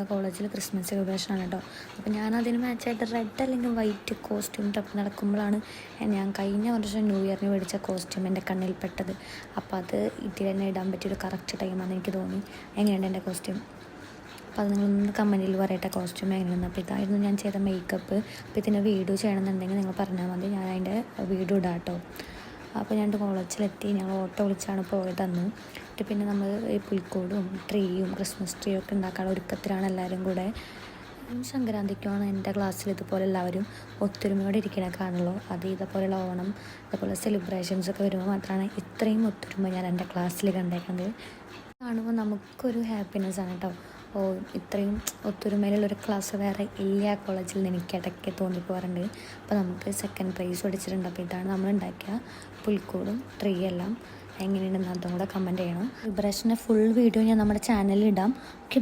നമ്മുടെ കോളേജിൽ ക്രിസ്മസ് സെലിബ്രേഷനാണ് കേട്ടോ. അപ്പോൾ ഞാനതിന് മാച്ചായിട്ട് റെഡ് അല്ലെങ്കിൽ വൈറ്റ് കോസ്റ്റ്യൂം തപ്പി നടക്കുമ്പോഴാണ് ഞാൻ കഴിഞ്ഞ വർഷം ന്യൂ ഇയറിന് മേടിച്ച കോസ്റ്റ്യൂം എൻ്റെ കണ്ണിൽ പെട്ടത്. അപ്പോൾ അത് ഇതിൽ തന്നെ ഇടാൻ പറ്റിയൊരു കറക്റ്റ് ടൈമാണെന്ന് എനിക്ക് തോന്നി. എങ്ങനെയുണ്ട് എൻ്റെ കോസ്റ്റ്യൂം? അപ്പോൾ അത് നിങ്ങളൊന്ന് കമൻറ്റിൽ പറയട്ടെ കോസ്റ്റ്യൂം എങ്ങനെയാണ്. അപ്പോൾ ഇതായിരുന്നു ഞാൻ ചെയ്ത മേക്കപ്പ്. അപ്പോൾ ഇതിൻ്റെ വീഡിയോ ചെയ്യണമെന്നുണ്ടെങ്കിൽ നിങ്ങൾ പറഞ്ഞാൽ മതി, ഞാൻ അതിൻ്റെ വീഡിയോ ഇടാം കേട്ടോ. അപ്പോൾ ഞാൻ കോളേജിലെത്തി. ഞങ്ങൾ ഓട്ടോ വിളിച്ചാണ് പോയതന്ന്. എന്നിട്ട് പിന്നെ നമ്മൾ ഈ പുൽക്കൂടും ട്രീയും ക്രിസ്മസ് ട്രീയും ഒക്കെ ഉണ്ടാക്കാനുള്ള ഒരുക്കത്തിലാണ് എല്ലാവരും കൂടെ. സംക്രാന്തിക്കുമാണ് എൻ്റെ ക്ലാസ്സിൽ ഇതുപോലെ എല്ലാവരും ഒത്തൊരുമയോടെ ഇരിക്കണ കാണുള്ളൂ. അത് ഇതേപോലെയുള്ള ഓണം, ഇതേപോലെ സെലിബ്രേഷൻസ് ഒക്കെ വരുമ്പോൾ മാത്രമാണ് ഇത്രയും ഒത്തൊരുമ ഞാൻ എൻ്റെ ക്ലാസ്സിൽ കണ്ടേക്കുന്നത്. കാണുമ്പോൾ നമുക്കൊരു ഹാപ്പിനെസ് ആണ് കേട്ടോ. ഇത്രയും ഒത്തൊരുമയിലുള്ളൊരു ക്ലാസ് വേറെ ഇല്ല കോളേജിൽ നിന്ന് എനിക്ക് ഇടയ്ക്ക് തോന്നിപ്പോകാറുണ്ട്. അപ്പോൾ നമുക്ക് സെക്കൻഡ് പ്രൈസ് പഠിച്ചിട്ടുണ്ട്. അപ്പോൾ ഇതാണ് നമ്മൾ ഉണ്ടാക്കിയ പുൽക്കൂടും ട്രീ എല്ലാം. എങ്ങനെയുണ്ടെന്ന് അതും കൂടെ കമൻറ്റ് ചെയ്യണം. സെലിബ്രേഷൻ്റെ ഫുൾ വീഡിയോ ഞാൻ നമ്മുടെ ചാനലിൽ ഇടാം. ഓക്കെ.